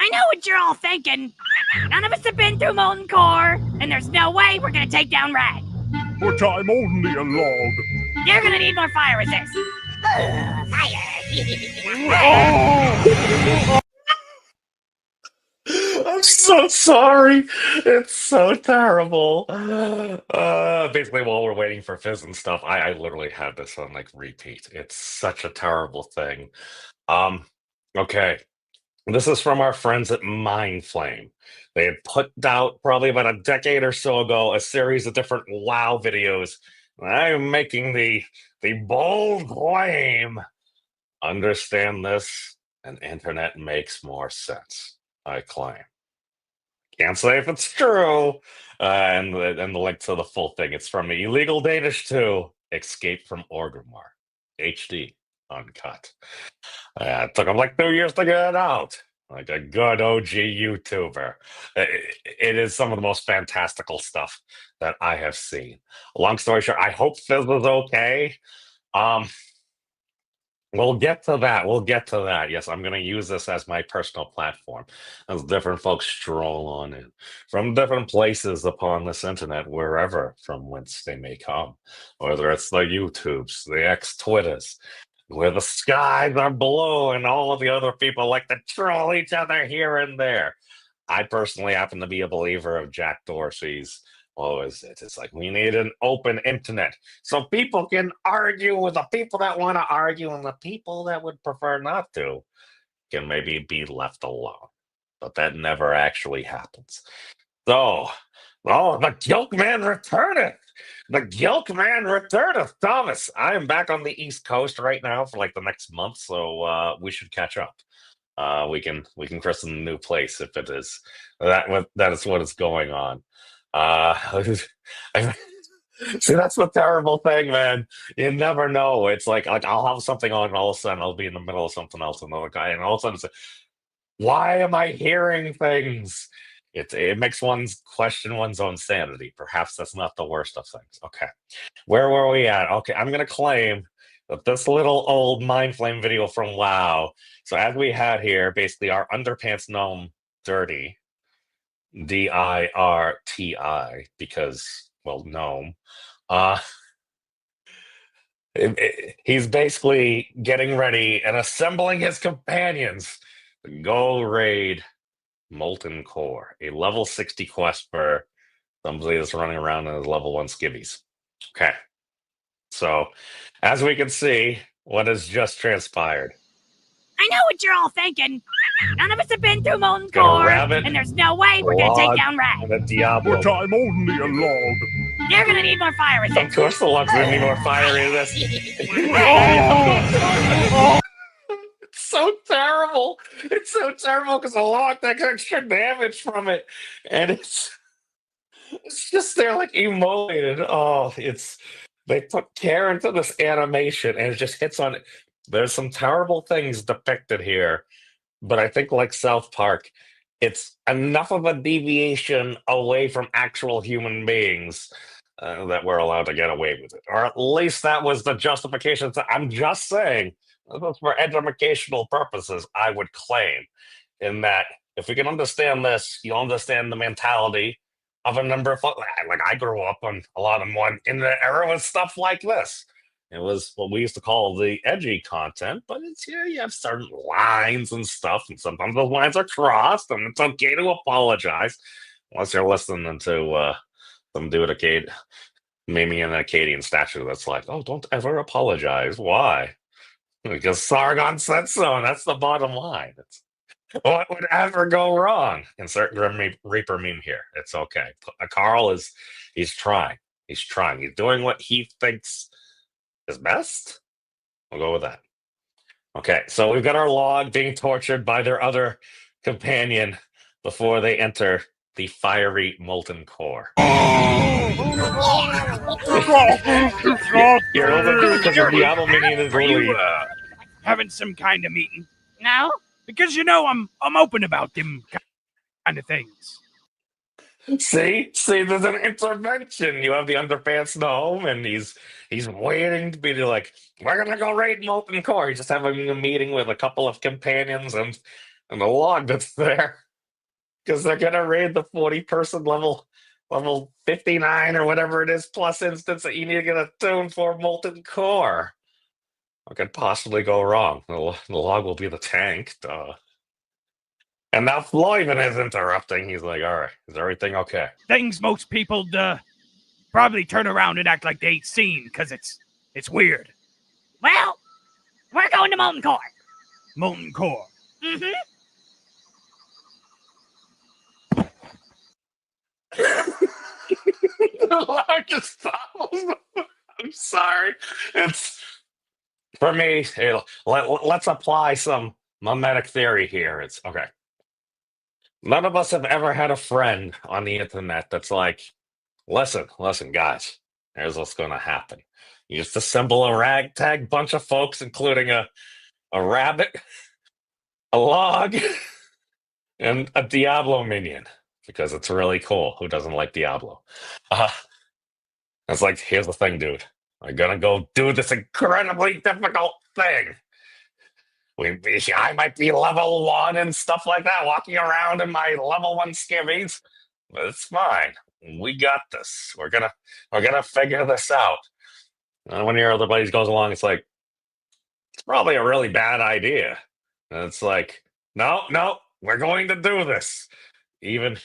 I know what you're all thinking. None of us have been through molten core, and there's no way we're gonna take down Rag. But I'm only a log. You're gonna need more fire resist. Fire! I'm so sorry. It's so terrible. Basically, while we're waiting for Fizz and stuff, I literally had this on like repeat. It's such a terrible thing. Um, okay. This is from our friends at Mindflame. They had put out probably about a decade or so ago a series of different WoW videos. I'm making the bold claim. Understand this, and internet makes more sense. I claim. Can't say if it's true. And the link to the full thing. It's from the Illegal Danish 2, Escape from Orgrimmar, HD, uncut. It took them like 2 years to get it out. Like a good OG YouTuber. It is some of the most fantastical stuff that I have seen. Long story short, I hope Fizz is okay. We'll get to that. We'll get to that. Yes, I'm going to use this as my personal platform as different folks stroll on in from different places upon this internet, wherever from whence they may come, whether it's the YouTubes, the X-Twitters, where the skies are blue and all of the other people like to troll each other here and there. I personally happen to be a believer of Jack Dorsey's. What is it? It's like we need an open internet so people can argue with the people that want to argue, and the people that would prefer not to can maybe be left alone. But that never actually happens. So, oh, the Gilk Man returneth. The Gilk Man returneth. Thomas, I am back on the East Coast right now for like the next month, so we should catch up. We can christen a new place if it is that is what is going on. See, that's the terrible thing, man. You never know. It's like I'll have something on, and all of a sudden I'll be in the middle of something else, another guy, and all of a sudden it's like, why am I hearing things? It makes one question one's own sanity. Perhaps that's not the worst of things. Okay, where were we at? Okay, I'm gonna claim that this little old Mindflame video from WoW. So as we had here, basically our underpants gnome dirty. DIRTI, because, well, gnome. Uh, he's basically getting ready and assembling his companions to go raid Molten Core, a level 60 quest for somebody that's running around in his level 1 skivvies. Okay. So, as we can see, what has just transpired. I know what you're all thinking. None of us have been through molten core, and there's no way we're gonna take down Rag. And a Diablo. But I'm only a log. You're gonna need more fire resist. Of course the logs gonna need more fire in this. It's so terrible. It's so terrible because the log takes extra damage from it. And it's just they're like emulated. Oh, they put care into this animation and it just hits on it. There's some terrible things depicted here, but I think like South Park, it's enough of a deviation away from actual human beings that we're allowed to get away with it. Or at least that was the justification. I'm just saying, for educational purposes, I would claim in that if we can understand this, you understand the mentality of a number of folks. Like I grew up on a lot of one in the era with stuff like this. It was what we used to call the edgy content, but it's you have certain lines and stuff, and sometimes those lines are crossed, and it's okay to apologize unless you're listening to some dude maybe an Acadian statue that's like, oh, don't ever apologize. Why? Because Sargon said so, and that's the bottom line. What would ever go wrong? Insert Grim Reaper meme here. It's okay. Carl he's trying. He's trying. He's doing what he thinks is best. We'll go with that. Okay, so we've got our log being tortured by their other companion before they enter the fiery molten core. You're over because your Diablo minion is literally having some kind of meeting. No? Because you know I'm open about them kind of things. See, there's an intervention. You have the underpants gnome, and he's waiting to be like, we're gonna go raid Molten Core. He's just having a meeting with a couple of companions, and and the log that's there because they're gonna raid the 40-person level 59 or whatever it is plus instance that you need to get a tune for molten core. What could possibly go wrong? The log will be the tank. Duh. And now Floyman is interrupting. He's like, all right, is everything okay? Things most people probably turn around and act like they ain't seen because it's weird. Well, we're going to Molten Core. Molten core. Mm-hmm. The largest problems. I'm sorry. It's for me. Let's apply some mimetic theory here. It's okay. None of us have ever had a friend on the internet that's like, listen, guys, here's what's going to happen. You just assemble a ragtag bunch of folks, including a rabbit, a log, and a Diablo minion, because it's really cool. Who doesn't like Diablo? It's like, here's the thing, dude. I'm gonna go do this incredibly difficult thing. I might be level 1 and stuff like that, walking around in my level 1 skivvies, but it's fine. We got this. We're gonna figure this out. And one of your other buddies goes along, it's like, it's probably a really bad idea. And it's like, no, we're going to do this. Even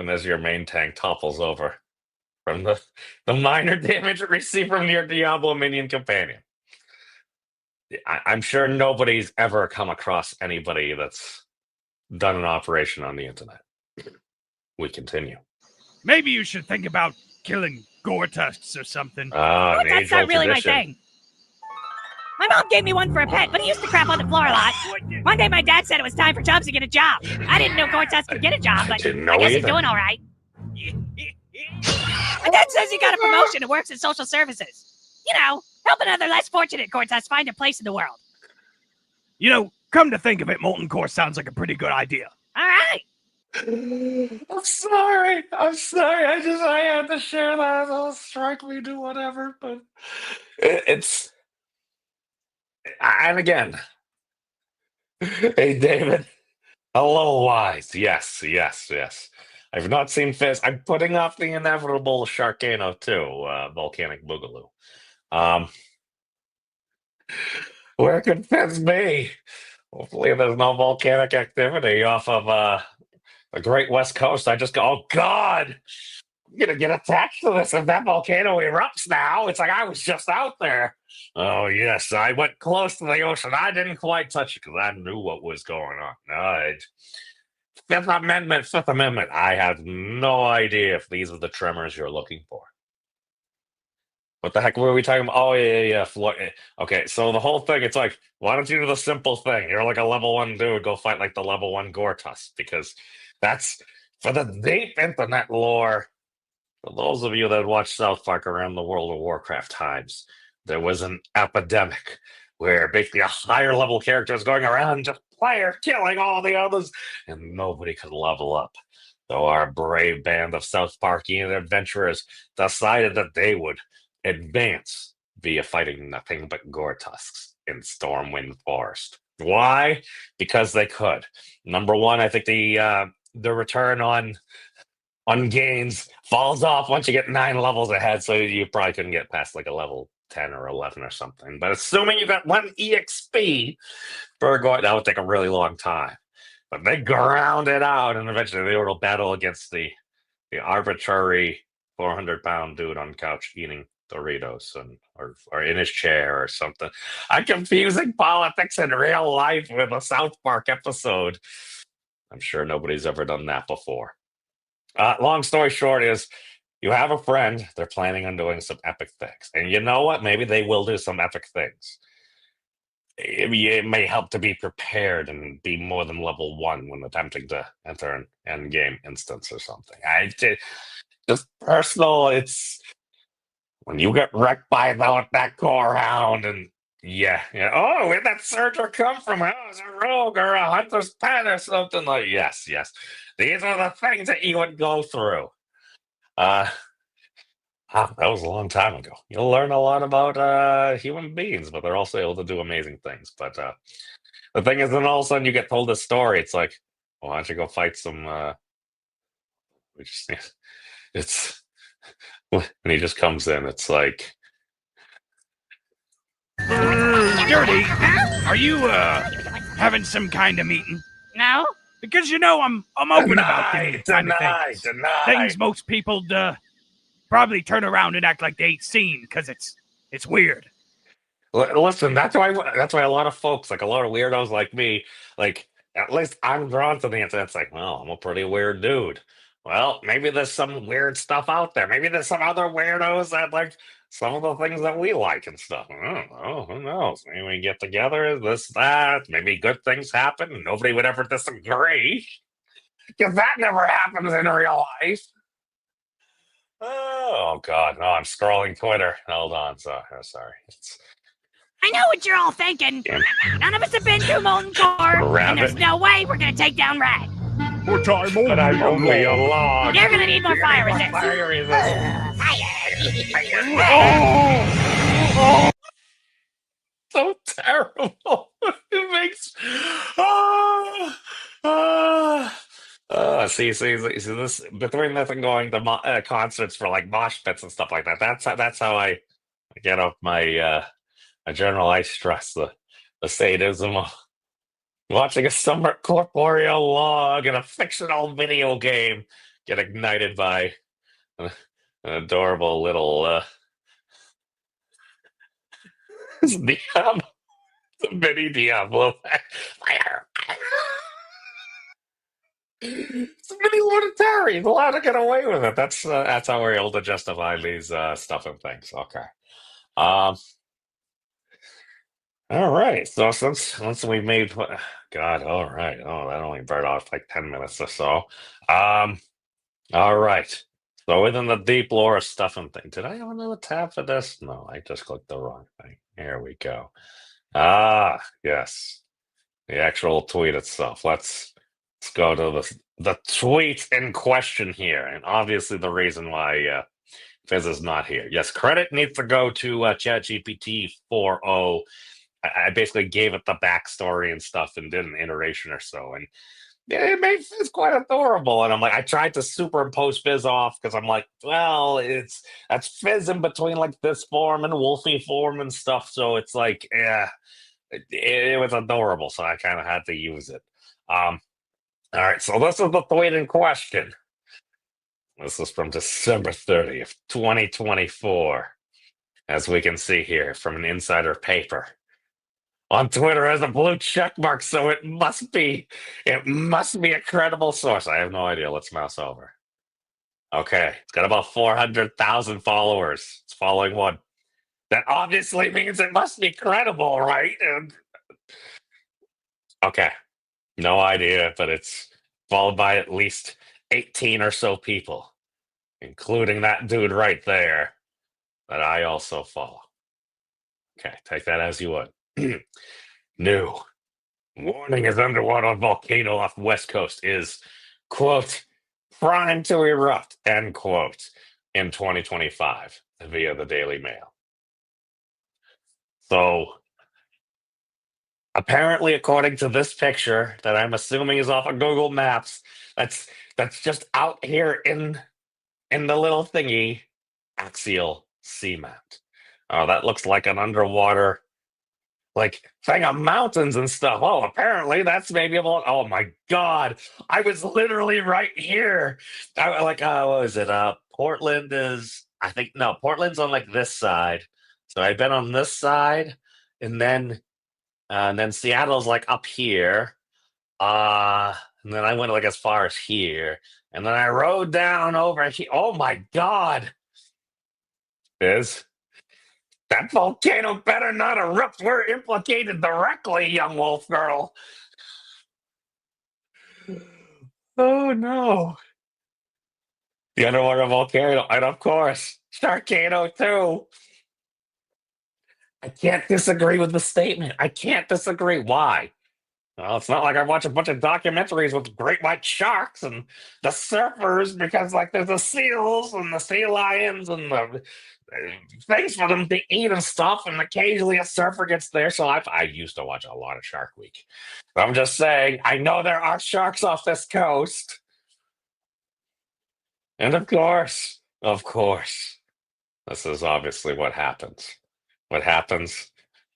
as your main tank topples over from the minor damage it received from your Diablo minion companion. I'm sure nobody's ever come across anybody that's done an operation on the internet. We continue. Maybe you should think about killing gore tusks or something. That's not really my thing. My mom gave me one for a pet, but he used to crap on the floor a lot. One day my dad said it was time for Tubbs to get a job. I didn't know Gortusk could get a job, but I guess he's doing all right. My dad says he got a promotion and works in social services. You know, helping other less fortunate Gortusk find a place in the world. You know, come to think of it, Molten Core sounds like a pretty good idea. All right. I'm sorry. I had to share that. It'll strike me, do whatever. But it's. And again, hey, David. Hello, Wise. Yes. I've not seen Fizz. I'm putting off the inevitable Sharkcano too, Volcanic Boogaloo. Where could Fizz be? Hopefully there's no volcanic activity off of the Great West Coast. I just go, oh God, I'm gonna get attached to this if that volcano erupts now. It's like I was just out there. Oh yes, I went close to the ocean. I didn't quite touch it because I knew what was going on. Fifth Amendment. I have no idea if these are the tremors you're looking for. What the heck were we talking about? Oh, yeah. Okay, so the whole thing, it's like, why don't you do the simple thing? You're like a level 1 dude, go fight like the level 1 Gortusk, because that's, for the deep internet lore, for those of you that watch South Park around the World of Warcraft times, there was an epidemic where basically a higher level character is going around just killing all the others, and nobody could level up. So our brave band of South Parkian adventurers decided that they would advance via fighting nothing but Gortusks in Stormwind Forest. Why? Because they could. Number one, I think the return on gains falls off once you get 9 levels ahead, so you probably couldn't get past like a level 10 or 11 or something. But assuming you got 1 EXP for going, that would take a really long time. But they ground it out, and eventually they will battle against the arbitrary 400-pound dude on couch eating Doritos or in his chair or something. I'm confusing politics in real life with a South Park episode. I'm sure nobody's ever done that before. Long story short is, you have a friend, they're planning on doing some epic things. And you know what? Maybe they will do some epic things. It may help to be prepared and be more than level 1 when attempting to enter an end game instance or something. Just personal, it's when you get wrecked by that core hound and oh, where'd that surger come from? Oh, it's a rogue or a hunter's pet or something like. Yes. These are the things that you would go through. That was a long time ago. You'll learn a lot about human beings, but they're also able to do amazing things. But The thing is, then all of a sudden you get told this story. It's like, well, why don't you go fight some? We just, it's when he just comes in. It's like, Dirty, are you having some kind of meeting? No? Because I'm open about these kind of things. deny. Things most people probably turn around and act like they ain't seen because it's weird. Listen, that's why a lot of folks, like a lot of weirdos like me, like at least I'm drawn to the internet. It's like, well, I'm a pretty weird dude. Well, maybe there's some weird stuff out there. Maybe there's some other weirdos that like some of the things that we like and stuff. I don't know. Who knows? Maybe we get together, this, that. Maybe good things happen and nobody would ever disagree. Because that never happens in real life. Oh God, no! I'm scrolling Twitter. Hold on, sorry. I know what you're all thinking. Yeah. None of us have been through molten core, and there's no way we're gonna take down Rag. But I'm only But I'm only a a log. log. You're gonna need more fire resistance. Fire resistance. So terrible. It makes. See, this between this and going to concerts for like mosh pits and stuff like that. That's how I get off my general ice stress, the sadism of watching a summer corporeal log in a fictional video game get ignited by an adorable little Diablo, mini Diablo. It's a mini Lunatari. He's allowed to get away with it. That's how we're able to justify these stuff and things. Okay. All right. So once we made, God, all right. Oh, that only burned off like 10 minutes or so. All right. So within the deep lore of stuff and things, did I have another tab for this? No, I just clicked the wrong thing. Here we go. Ah, yes, the actual tweet itself. Let's go to the tweet in question here, and obviously the reason why Fizz is not here. Yes, credit needs to go to ChatGPT 4.0. I basically gave it the backstory and stuff and did an iteration or so, and it made Fizz quite adorable. And I'm like, I tried to superimpose Fizz off because I'm like, well, that's Fizz in between like this form and Wolfie form and stuff. So it's like, yeah, it was adorable. So I kind of had to use it. All right, so this is the tweet in question. This is from December 30th, 2024. As we can see here from an insider paper. On Twitter has a blue check mark, so it must be a credible source. I have no idea. Let's mouse over. Okay, it's got about 400,000 followers. It's following one. That obviously means it must be credible, right? And okay, no idea, but it's followed by at least 18 or so people, including that dude right there that I also follow. Okay, take that as you would. New warning is underwater volcano off West Coast is, quote, primed to erupt, end quote, in 2025 via the Daily Mail. So apparently, according to this picture that I'm assuming is off of Google Maps, that's just out here in the little thingy, axial seamount. Oh, that looks like an underwater like thing of mountains and stuff. Oh, apparently that's maybe about. Oh my God, I was literally right here. What was it? Portland is. I think no, Portland's on like this side. So I've been on this side, and then Seattle's like up here. And then I went like as far as here, and then I rode down over here. Oh my God, that volcano better not erupt. We're implicated directly, young wolf girl. Oh no. The underwater volcano, and of course, Sharkcano too. I can't disagree with the statement. I can't disagree. Why? Well, it's not like I watch a bunch of documentaries with great white sharks and the surfers because, like, there's the seals and the sea lions and the things for them to eat and stuff. And occasionally a surfer gets there. So I used to watch a lot of Shark Week. But I'm just saying, I know there are sharks off this coast. And of course, this is obviously what happens. What happens?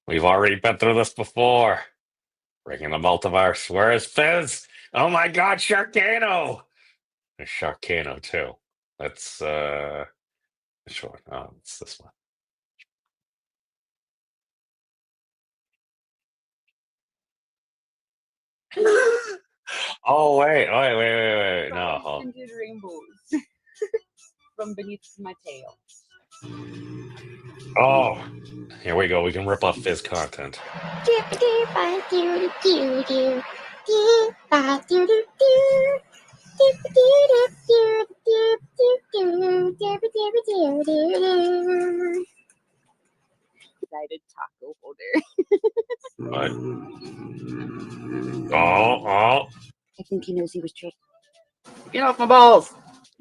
We've already been through this before. Breaking the multiverse. Where is Fizz? Oh my god, Sharkcano! There's Sharkcano too. That's which one? Oh, it's this one. Oh wait. No, hold. Scented rainbows from beneath my tail. Oh, here we go. We can rip off Fizz content. Excited taco holder. What? Oh. I think he knows he was tricked. Get off my balls!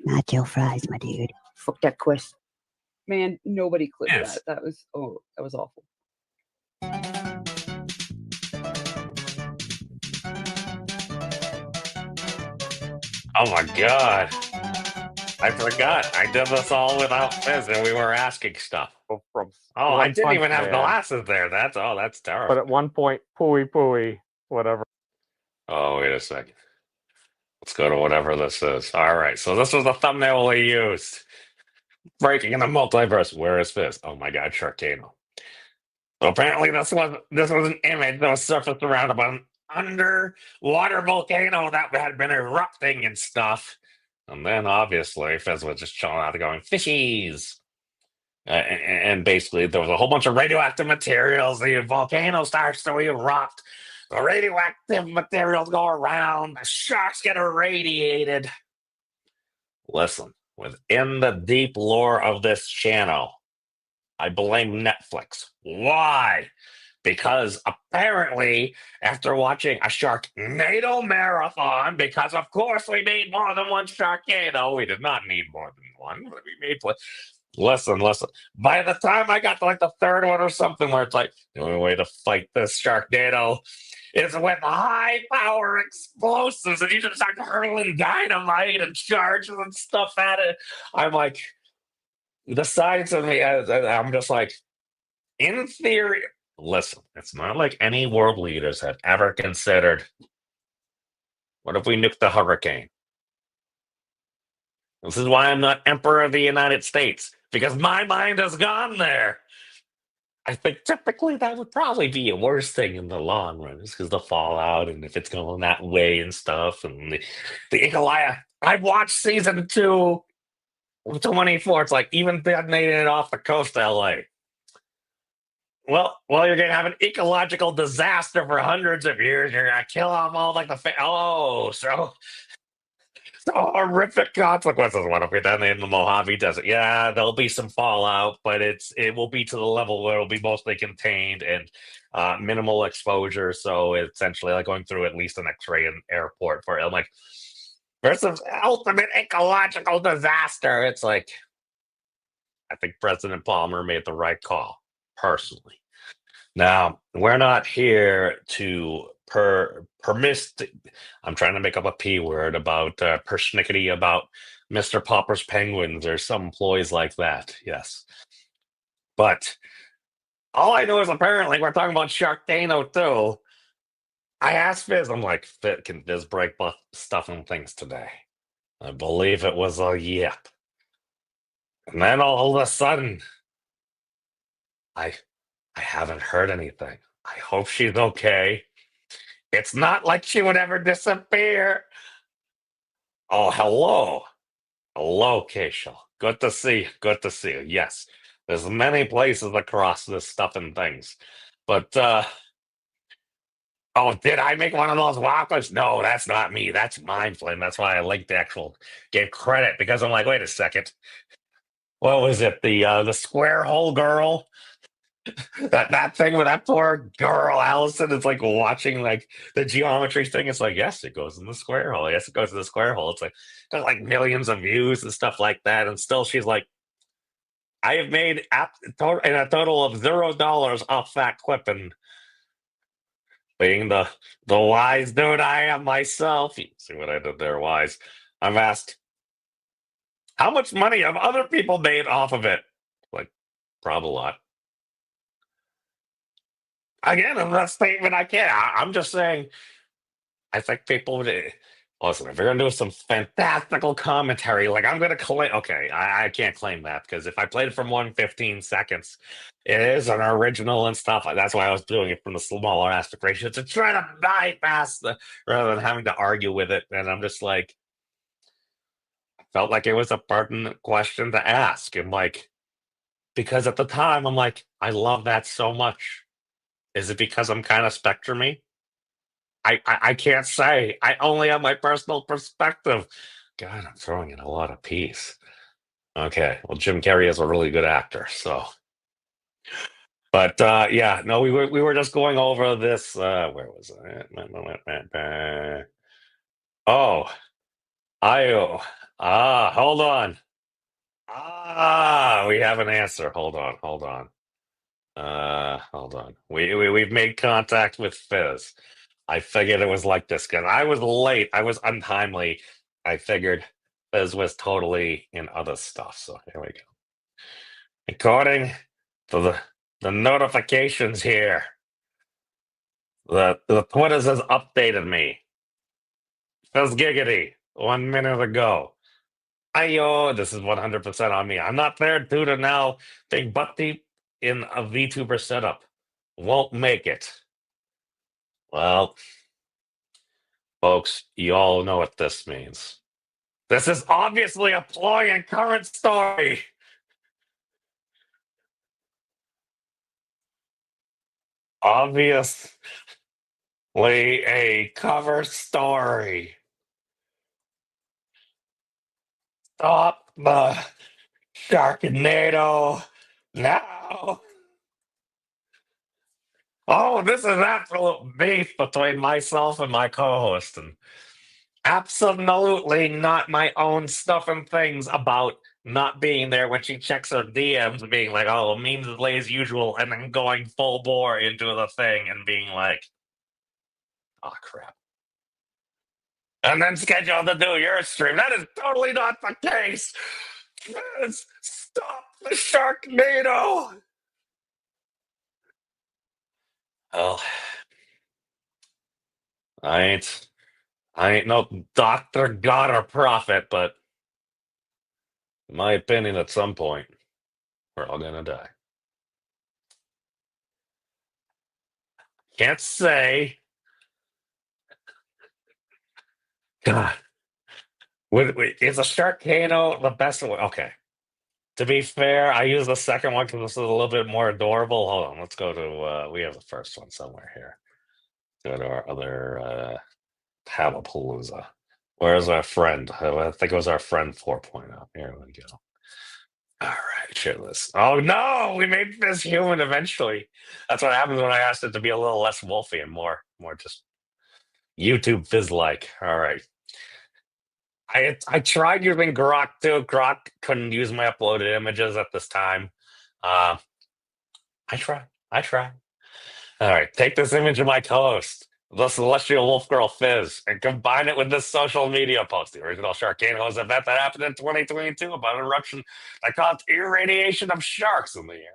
Nacho fries, my dude. Fuck that quest. Man, nobody clipped Yes. that. That was awful. Oh my god. I forgot. I did this all without Fizz and we were asking stuff. From Oh, I One didn't Punch even have Man. glasses there. That's terrible. But at one point, pooey, whatever. Oh, wait a second. Let's go to whatever this is. All right. So this was the thumbnail we used. Breaking in the multiverse. Where is Fizz? Oh my god, Sharkcano. So apparently this was an image that was surfaced around about an underwater volcano that had been erupting and stuff. And then obviously Fizz was just chilling out there going, fishies. And basically there was a whole bunch of radioactive materials. The volcano starts to erupt. The radioactive materials go around. The sharks get irradiated. Listen, within the deep lore of this channel, I blame Netflix. Why? Because apparently, after watching a Sharknado marathon, because of course we made more than one Sharknado, we did not need more than one, but we made Listen. By the time I got to like the third one or something, where it's like the only way to fight this Sharknado is with high power explosives, and you just start hurling dynamite and charges and stuff at it. I'm like, the science of me, I'm just like, in theory, listen, it's not like any world leaders have ever considered, what if we nuke the hurricane? This is why I'm not Emperor of the United States, because my mind has gone there. I think typically that would probably be a worse thing in the long run, just because the fallout and if it's going that way and stuff. And the Ikalaya, I watched season 2, 24. It's like even detonating it off the coast of LA. Well, you're going to have an ecological disaster for hundreds of years. You're going to kill off all like so horrific consequences. What if we detonate in the Mojave Desert? Yeah, there'll be some fallout, but it will be to the level where it'll be mostly contained and minimal exposure. So essentially, like going through at least an X-ray in airport for it. Like versus ultimate ecological disaster. It's like I think President Palmer made the right call personally. Now, we're not here to I'm trying to make up a P word about persnickety about Mr. Popper's Penguins or some employees like that. Yes. But all I know is apparently we're talking about Sharkcano too. I asked Fizz, I'm like, can Fizz break stuff and things today? I believe it was a yep. And then all of a sudden, I haven't heard anything. I hope she's okay. It's not like she would ever disappear. Oh, hello. Hello, Keishel. Good to see you. Yes. There's many places across this stuff and things. But, did I make one of those whoppers? No, that's not me. That's Mindflame. That's why I linked the actual, gave credit, because I'm like, wait a second. What was it? The square hole girl? That thing with that poor girl Allison is like watching like the geometry thing. It's like, yes, it goes in the square hole. Yes, it goes in the square hole. It's like got like millions of views and stuff like that. And still, she's like, I have made a total of $0 off that clip, and being the wise dude I am myself. You see what I did there, wise? I've asked, how much money have other people made off of it? Like, probably a lot. Again, in that statement, I can't. I'm just saying. I think people would listen if you're gonna do some fantastical commentary. Like I'm gonna claim. Okay, I can't claim that because if I played it from 1:15 seconds, it is an original and stuff. That's why I was doing it from the smaller aspect ratio to try to bypass the rather than having to argue with it. And I'm just like, felt like it was a pertinent question to ask, and like because at the time I'm like, I love that so much. Is it because I'm kind of spectrumy? I can't say. I only have my personal perspective. God, I'm throwing in a lot of peas. Okay, well, Jim Carrey is a really good actor, so. But yeah, no, we were just going over this. Where was I? Oh, Io. Hold on. We have an answer. Hold on. Hold on. We've made contact with Fizz. I figured it was like this because I was late. I was untimely. I figured Fizz was totally in other stuff. So here we go. According to the notifications here, the Twitters has updated me. Fizz Giggity 1 minute ago. Ayo, this is 100% on me. I'm not there due to now being butt deep in a VTuber setup. Won't make it. Well, folks, you all know what this means. This is obviously a ploy and current story. Obviously a cover story. Stop the Sharknado now. Oh, this is absolute beef between myself and my co-host, and absolutely not my own stuff and things about not being there when she checks her DMs, being like, "Oh, memes is late as usual," and then going full bore into the thing and being like, "Oh crap," and then schedule to do your stream. That is totally not the case. Stop the Sharknado. Well, I ain't no doctor, god, or prophet, but in my opinion, at some point, we're all gonna die. Can't say. God, is a Sharkcano the best one? Okay. To be fair, I use the second one because this is a little bit more adorable. Hold on, let's go to. We have the first one somewhere here. Go to our other Palapalooza. Where's our friend? I think it was our friend 4.0. Here we go. All right, share this. Oh no, we made this human eventually. That's what happens when I asked it to be a little less wolfy and more just YouTube fizz like. All right. I tried using Grok too. Grok couldn't use my uploaded images at this time. I tried. All right, take this image of my co-host, the celestial wolf girl Fizz, and combine it with this social media post. The original Sharkcano was an event that happened in 2022 about an eruption that caused irradiation of sharks in the air.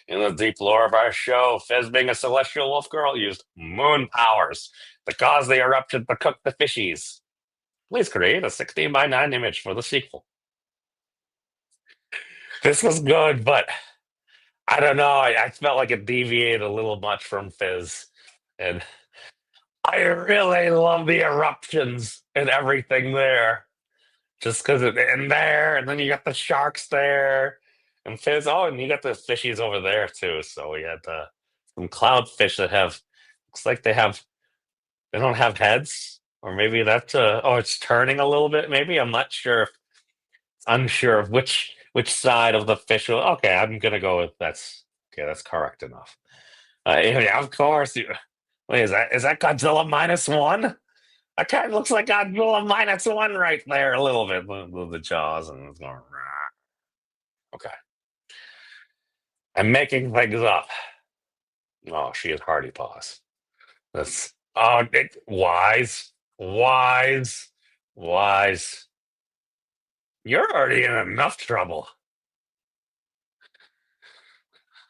In the deep lore of our show, Fizz, being a celestial wolf girl, used moon powers to cause the eruption to cook the fishies. Please create a 16:9 image for the sequel. This was good, but I don't know. I felt like it deviated a little much from Fizz. And I really love the eruptions and everything there. Just because it's in there, and then you got the sharks there, and Fizz. Oh, and you got the fishies over there too. So we had some cloudfish that have, looks like they don't have heads. Or maybe that's, oh, it's turning a little bit, maybe? I'm not sure. Unsure of which side of the fish. Okay, I'm gonna go with that's Okay, that's correct enough. Yeah, of course. Wait, is that Godzilla -1? That kind of looks like Godzilla -1 right there, a little bit. The jaws and it's going. Rah. Okay, I'm making things up. Oh, she has hardy paws. That's wise, wise, wise. You're already in enough trouble.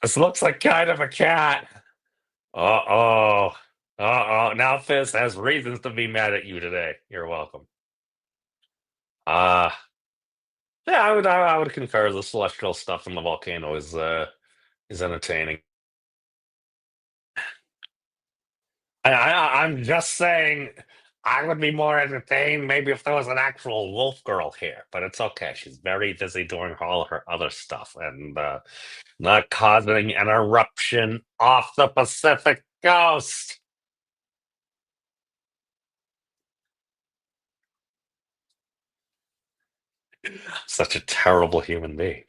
This looks like kind of a cat. Uh-oh. Uh-oh. Now Fizz has reasons to be mad at you today. You're welcome. Yeah, I would concur. The celestial stuff in the volcano is entertaining. I'm just saying I would be more entertained maybe if there was an actual wolf girl here, but it's okay. She's very busy doing all her other stuff and not causing an eruption off the Pacific coast. Such a terrible human being.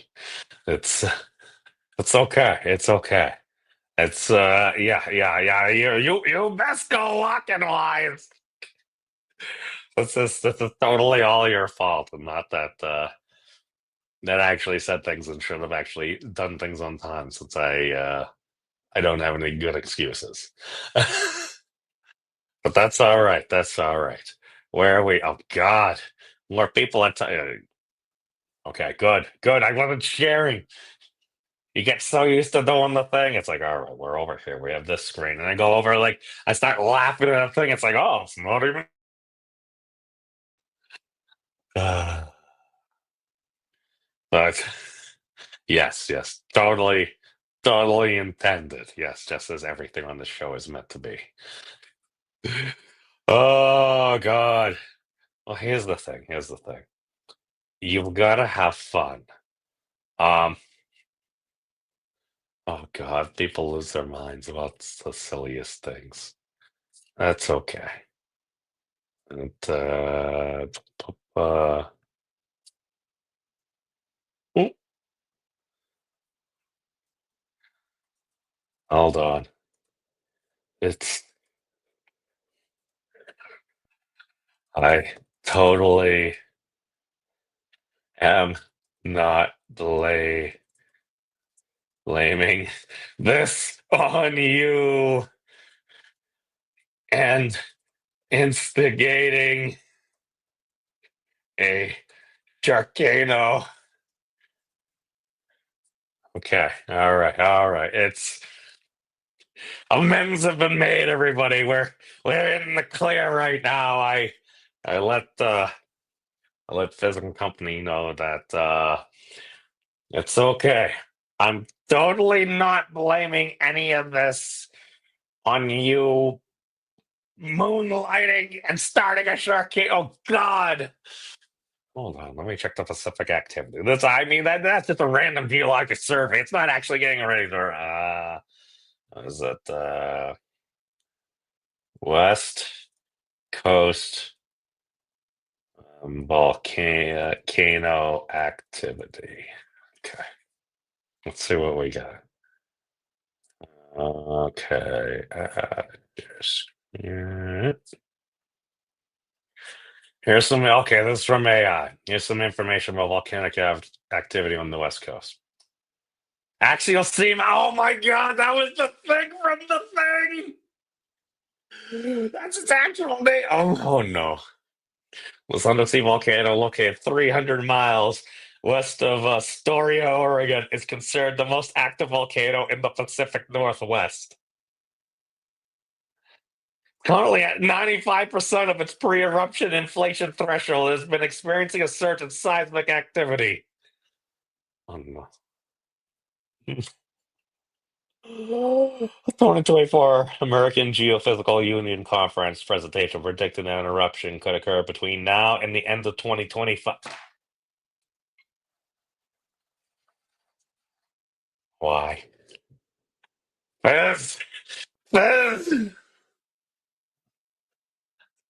It's it's okay. It's okay. It's yeah. You best go walking wise. This is totally all your fault, and not that I actually said things and should have actually done things on time. Since I don't have any good excuses, but that's all right. That's all right. Where are we? Oh God, more people at okay, good. I wasn't sharing. You get so used to doing the thing. It's like, all right, we're over here. We have this screen. And I go over, like, I start laughing at the thing. It's like, oh, it's not even. But yes. Totally intended. Yes, just as everything on the show is meant to be. Oh, God. Well, here's the thing. You've got to have fun. Um, oh, God. People lose their minds about the silliest things. That's okay. And, uh, oh, hold on. It's I totally am not blaming this on you and instigating a Sharkcano. Okay, all right. It's amends have been made, everybody. We're in the clear right now. I let Physical Company know that it's okay. I'm totally not blaming any of this on you moonlighting and starting a Sharkcano. Oh God! Hold on, let me check the Pacific activity. That's just a random geologic survey. It's not actually getting ready to. Is it West Coast volcano activity? Okay, let's see what we got. Okay, yeah. Here's some. Okay, this is from AI. Here's some information about volcanic activity on the West Coast. Axial seam. Oh my God, that was the thing from the thing. That's its actual name. Oh no. Los Undersea volcano located 300 miles west of Astoria, Oregon, is considered the most active volcano in the Pacific Northwest. Currently at 95% of its pre-eruption inflation threshold, it has been experiencing a surge in seismic activity. Oh no. 2024 American Geophysical Union Conference presentation predicted an eruption could occur between now and the end of 2025. Why? Fizz! Fizz!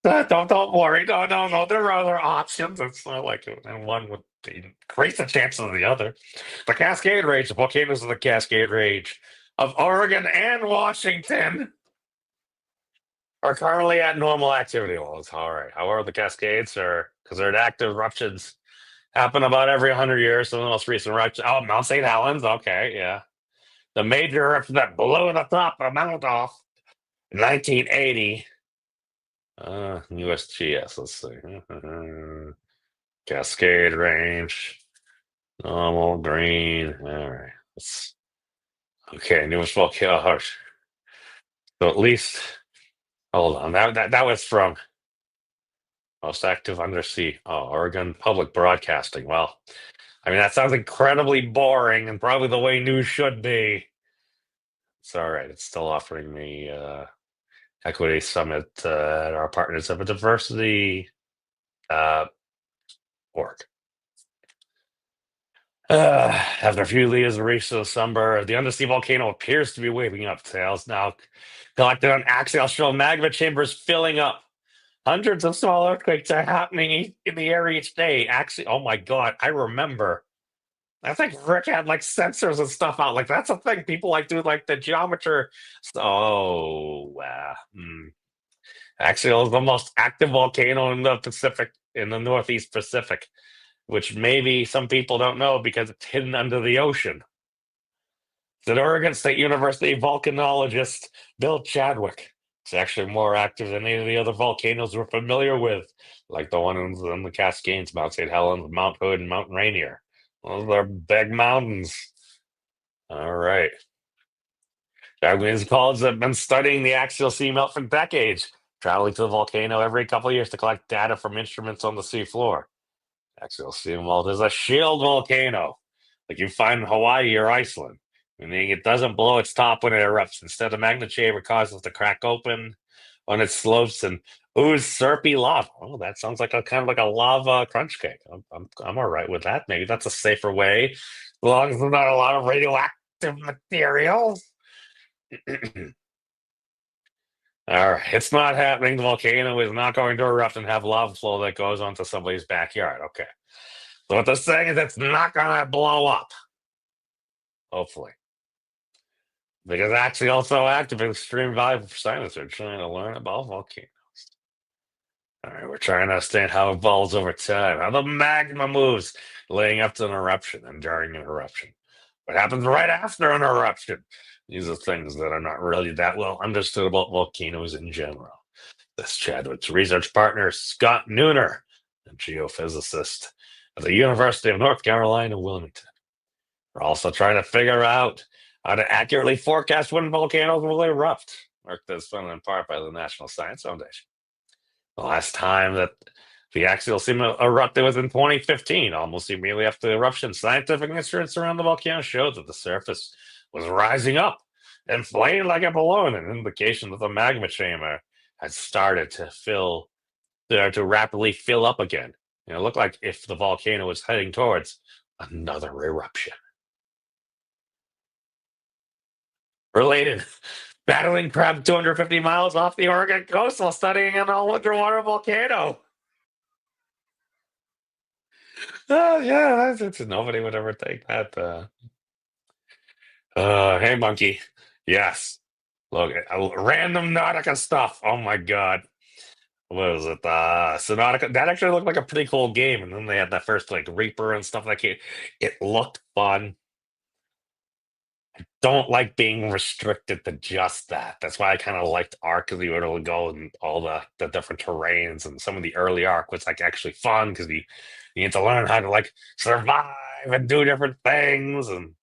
Don't worry. No. There are other options. It's not like one would increase the chances of the other. The Cascade Range, the volcanoes of the Cascade Range of Oregon and Washington are currently at normal activity levels. All right. However, the Cascades are considered active eruptions. Happen about every 100 years. So the most recent eruption, Mount St. Helens. Okay, yeah. The major eruption that blew the top of Mount off in 1980. USGS. Let's see. Cascade Range. Normal green. All right. Okay. Newest volcano. So at least, hold on. That was from most active undersea. Oh, Oregon Public Broadcasting. Well, I mean, that sounds incredibly boring and probably the way news should be. It's all right. It's still offering me Equity Summit at our partners of a diversity org. After a few years of reach to the summer, the undersea volcano appears to be waking up. Tails now collected on axial show magma chambers filling up. Hundreds of small earthquakes are happening in the area each day. Actually, oh my god, I remember. I think Rick had like sensors and stuff out. Like that's a thing. People like do like the geometry. Oh, wow. Axial is the most active volcano in the Pacific, in the Northeast Pacific, which maybe some people don't know because it's hidden under the ocean. It's an Oregon State University volcanologist, Bill Chadwick. It's actually more active than any of the other volcanoes we're familiar with, like the ones in the Cascades, Mount St. Helens, Mount Hood, and Mount Rainier. Those are big mountains. All right. Japanese college have been studying the axial sea melt for decades, traveling to the volcano every couple of years to collect data from instruments on the seafloor. Axial sea melt is a shield volcano, like you find in Hawaii or Iceland, meaning it doesn't blow its top when it erupts. Instead, the magma chamber causes it to crack open on its slopes and ooze syrupy lava. Oh, that sounds like a kind of like a lava crunch cake. I'm all right with that. Maybe that's a safer way, as long as there's not a lot of radioactive material. All right, it's not happening. The volcano is not going to erupt and have lava flow that goes onto somebody's backyard. Okay. So what they're saying is it's not going to blow up. Hopefully. Because actually also active and extreme valuable for scientists are trying to learn about volcanoes. All right, we're trying to understand how it evolves over time, how the magma moves leading up to an eruption and during an eruption. What happens right after an eruption? These are things that are not really that well understood about volcanoes in general. This Chadwick's research partner, Scott Nooner, a geophysicist at the University of North Carolina, Wilmington. We're also trying to figure out how to accurately forecast when volcanoes will erupt. Work that's funded in part by the National Science Foundation. The last time that the axial sea erupted was in 2015, almost immediately after the eruption. Scientific instruments around the volcano showed that the surface was rising up, inflating like a balloon, an indication that the magma chamber had started to rapidly fill up again. It looked like if the volcano was heading towards another eruption. Related, battling crab 250 miles off the Oregon coast while studying an all-underwater volcano. Oh, yeah, nobody would ever take that. Hey, monkey. Yes. Look, random Nautica stuff. Oh, my God. What was it? Sonautica. That actually looked like a pretty cool game. And then they had that first, like, Reaper and stuff like it. It looked fun. Don't like being restricted to just that. That's why I kind of liked Ark because you were able to go and all the different terrains, and some of the early Ark was like actually fun because you need to learn how to like survive and do different things, and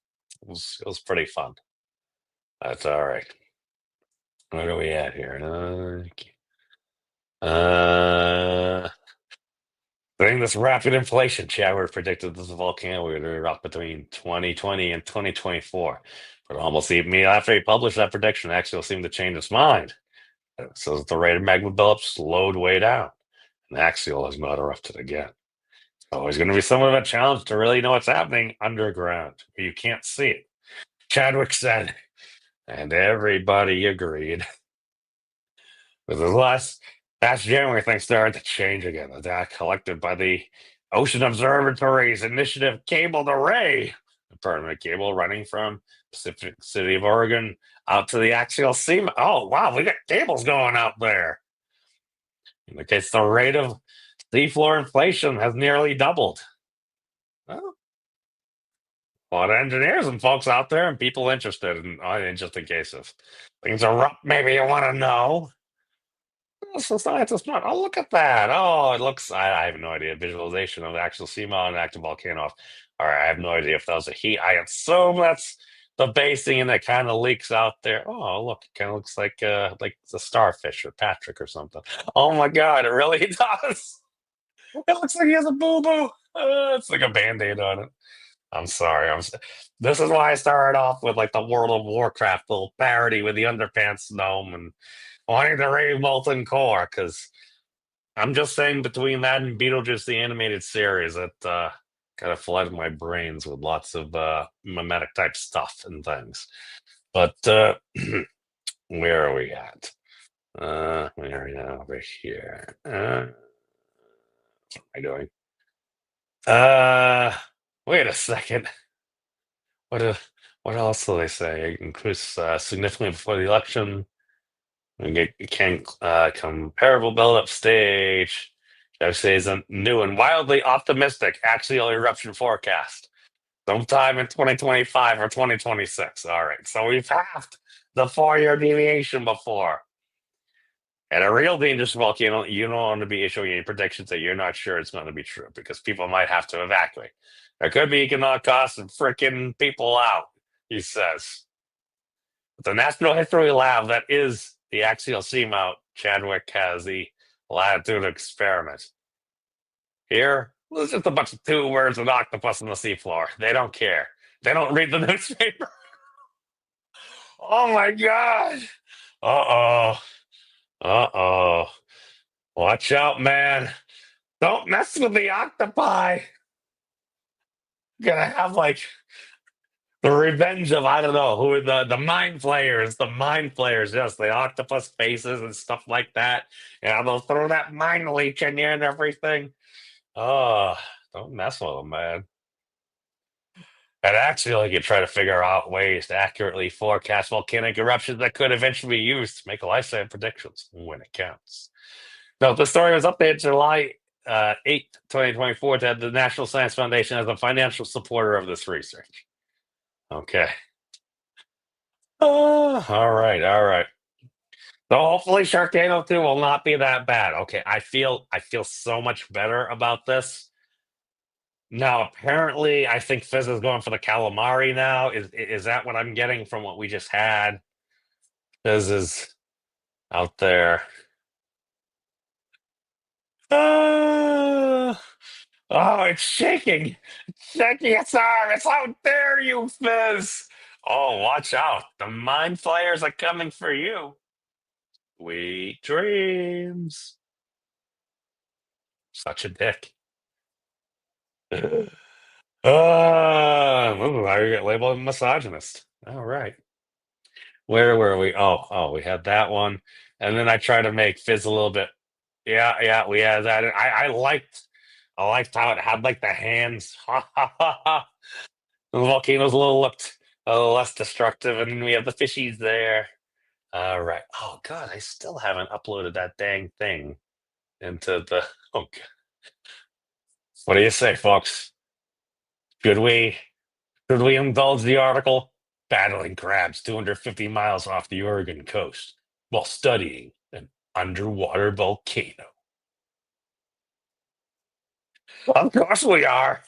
it was pretty fun. That's all right. Where are we at here? During this rapid inflation, Chadwick predicted this volcano would erupt between 2020 and 2024. But almost immediately after he published that prediction, Axial seemed to change its mind. It says that the rate of magma buildup slowed way down, and Axial has not erupted again. It's always going to be somewhat of a challenge to really know what's happening underground, where you can't see it. Chadwick said, and everybody agreed. With his last That's generally things started to change again. The data collected by the Ocean Observatory's Initiative Cabled Array, a permanent cable running from Pacific City of Oregon out to the axial seam. Oh, wow, we got cables going out there. Indicates the rate of seafloor inflation has nearly doubled. Well, a lot of engineers and folks out there and people interested in just in case if things are rough, maybe you want to know. So scientists not. Oh, look at that. Oh, it looks. I have no idea. Visualization of the actual seamount and active volcano. All right, I have no idea if that was a heat. I assume that's the basing and it kind of leaks out there. Oh, look, it kind of looks like the starfish or Patrick or something. Oh my God, it really does. It looks like he has a boo boo. It's like a band-aid on it. I'm sorry. This is why I started off with like the World of Warcraft little parody with the underpants gnome and wanting to raid molten core because I'm just saying between that and Beetlejuice the animated series, it kind of flooded my brains with lots of mimetic type stuff and things. But where are we at? We are now over here. What am I doing? Wait a second. What else do they say? Increase significantly before the election. We can comparable build-up stage. I would say is a new and wildly optimistic axial eruption forecast. Sometime in 2025 or 2026. All right, so we've halved the 4-year deviation before. And a real dangerous volcano, you don't want to be issuing any predictions that you're not sure it's going to be true because people might have to evacuate. There could be economic costs and freaking people out, he says. But the National History Lab that is the axial seamount, Chadwick has the latitude experiment. Here, there's just a bunch of 2 words with octopus on the seafloor. They don't care. They don't read the newspaper. Oh my God. Uh-oh. Uh-oh. Watch out, man. Don't mess with the octopi. Gonna have like the revenge of I don't know who are the mind flayers. The mind flayers, yes, the octopus faces and stuff like that. Yeah, they'll throw that mind leech in you and everything. Oh, don't mess with them, man. And actually, you try to figure out ways to accurately forecast volcanic eruptions that could eventually be used to make lifetime predictions when it counts. No, the story was updated July 8, 2024 to have the National Science Foundation as a financial supporter of this research. Okay. All right, all right. So hopefully Sharkcano 2 will not be that bad. Okay, I feel so much better about this. Now, apparently, I think Fizz is going for the calamari now. Is that what I'm getting from what we just had? Fizz is out there. Oh, it's shaking. It's shaking its arm. It's how dare you, Fizz. Oh, watch out. The mind flayers are coming for you. Sweet dreams. Such a dick. I get labeled misogynist. All right. Where were we? Oh, we had that one. And then I tried to make Fizz a little bit. Yeah, we had that. I liked how it had like the hands. The volcano's looked a little less destructive, and then we have the fishies there. All right. Oh God, I still haven't uploaded that dang thing into the. Oh, God. What do you say, folks? Should we indulge the article? Battling crabs 250 miles off the Oregon coast while studying an underwater volcano. Of course we are.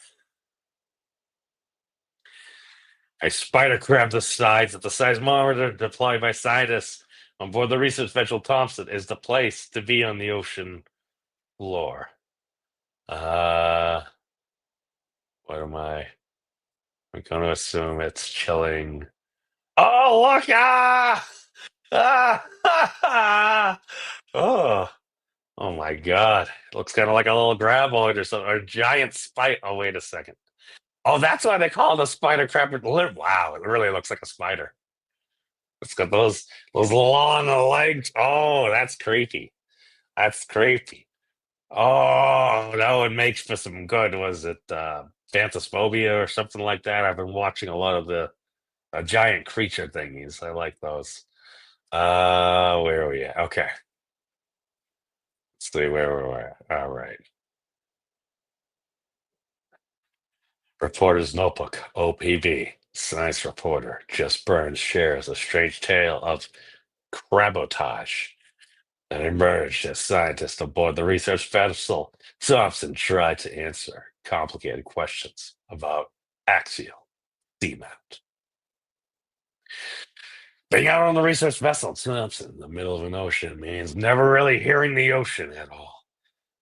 A spider crab the size that the seismometer deployed by scientists on board the research vessel Thompson is the place to be on the ocean floor. What am I? I'm going to assume it's chilling. Oh, look! Oh my God! It looks kind of like a little graboid or something, or a giant spider. Oh, wait a second. Oh, that's why they call it a spider crab. Wow, it really looks like a spider. It's got those long legs. Oh, that's creepy. That's creepy. Oh, that would make for some good. Was it Phantasphobia or something like that? I've been watching a lot of the giant creature thingies. I like those. Where are we at? Okay. Let's see where we're at. All right. Reporter's Notebook, OPB. Science reporter Just Burns shares a strange tale of crabotage that emerged as scientists aboard the research vessel Thompson tried to answer complicated questions about axial seamount. Being out on the research vessel Thompson in the middle of an ocean means never really hearing the ocean at all.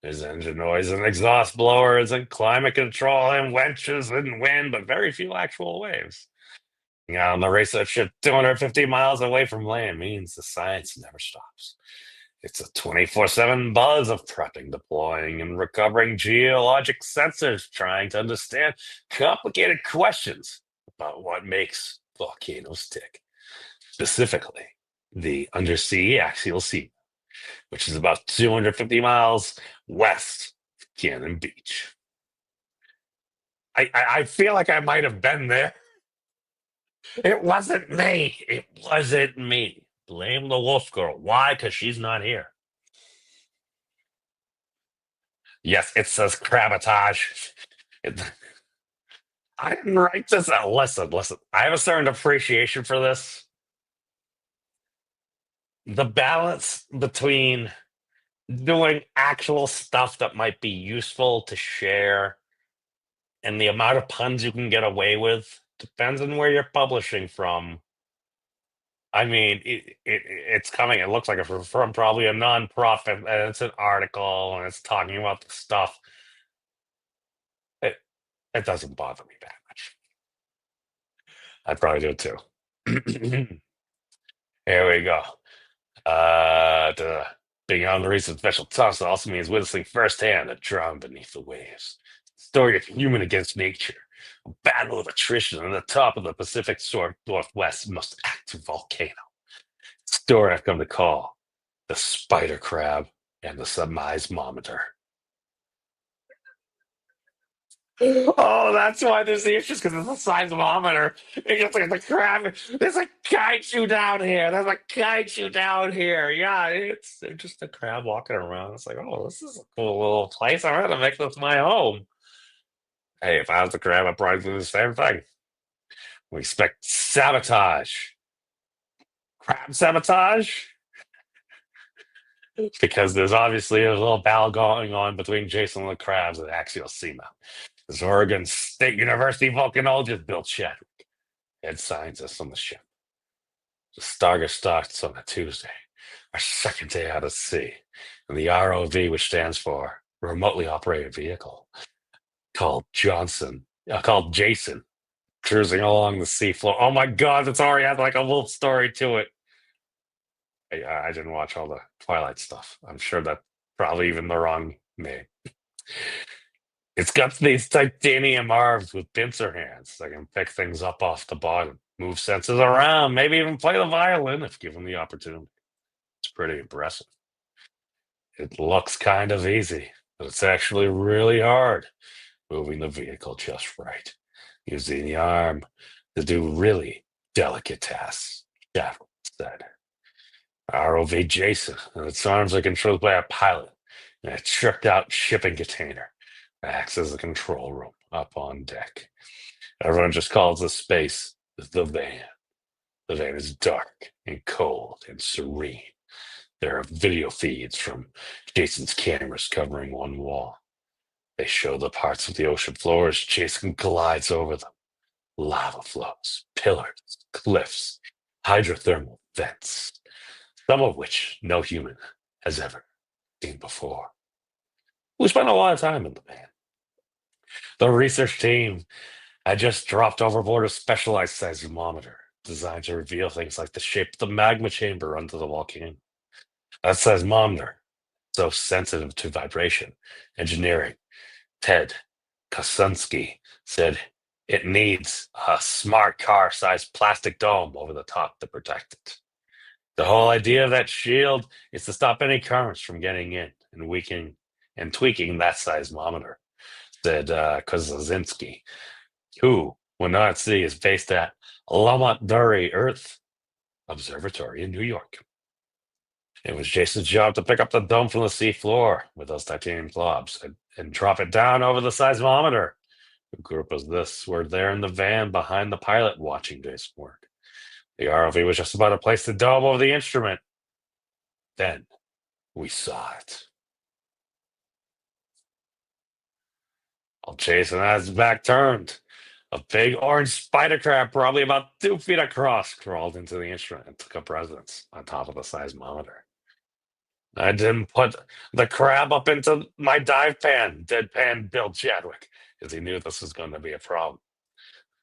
There's engine noise and exhaust blowers and climate control and winches and wind, but very few actual waves. Being out on the research ship 250 miles away from land means the science never stops. It's a 24/7 buzz of prepping, deploying, and recovering geologic sensors, trying to understand complicated questions about what makes volcanoes tick. Specifically, the undersea axial sea, which is about 250 miles west of Cannon Beach. I feel like I might have been there. It wasn't me. It wasn't me. Blame the wolf girl. Why? Because she's not here. Yes, it says crabotage. I didn't write this out. Listen. I have a certain appreciation for this. The balance between doing actual stuff that might be useful to share and the amount of puns you can get away with depends on where you're publishing from. I mean, it's coming. It looks like it's from probably a nonprofit, and it's an article, and it's talking about the stuff. It it doesn't bother me that much. I probably do too. Here we go. Being on the recent special tussle also means witnessing firsthand a drown beneath the waves. Story of human against nature. A battle of attrition on the top of the Pacific Northwest most active volcano. Story I've come to call the spider crab and the seismometer. Oh, that's why there's the issues, because it's a seismometer. It's just like the crab. There's a kaiju down here. There's a kaiju down here. Yeah, it's just a crab walking around. It's like, oh, this is a cool little place. I'm gonna make this my home. Hey, if I was the crab, I'd probably do the same thing. We expect sabotage. Crab sabotage? Because there's obviously a little battle going on between Jason and the crabs at Axial Seamount. This Oregon State University volcanologist Bill Chadwick, head scientist on the ship. The Starger starts on a Tuesday, our second day out at sea, and the ROV, which stands for Remotely Operated Vehicle, called Jason, cruising along the seafloor. Oh my God, it's already had like a little story to it. I didn't watch all the Twilight stuff. I'm sure that's probably even the wrong name. It's got these titanium arms with pincer hands that can pick things up off the bottom, move sensors around, maybe even play the violin if given the opportunity. It's pretty impressive. It looks kind of easy, but it's actually really hard moving the vehicle just right, using the arm to do really delicate tasks, Chadwick said. ROV Jason and its arms are controlled by a pilot in a tricked out shipping container that acts as a control room up on deck. Everyone just calls this space the van. The van is dark and cold and serene. There are video feeds from Jason's cameras covering one wall. They show the parts of the ocean floor as Jason glides over them. Lava flows, pillars, cliffs, hydrothermal vents, some of which no human has ever seen before. We spent a lot of time in the van. The research team had just dropped overboard a specialized seismometer designed to reveal things like the shape of the magma chamber under the volcano. That seismometer, so sensitive to vibration, engineering, Ted Kosinski said it needs a smart car-sized plastic dome over the top to protect it. The whole idea of that shield is to stop any currents from getting in and weakening and tweaking that seismometer, said Kozazinski, who, when not at sea, is based at Lamont Dury Earth Observatory in New York. It was Jason's job to pick up the dome from the sea floor with those titanium globs and drop it down over the seismometer. A group of this were there in the van behind the pilot watching Jason work. The ROV was just about to place the dome over the instrument. Then we saw it. While Jason had his back turned, a big orange spider crab, probably about 2 feet across, crawled into the instrument and took up residence on top of the seismometer. I didn't put the crab up into my dive pan, deadpan Bill Chadwick, as he knew this was going to be a problem.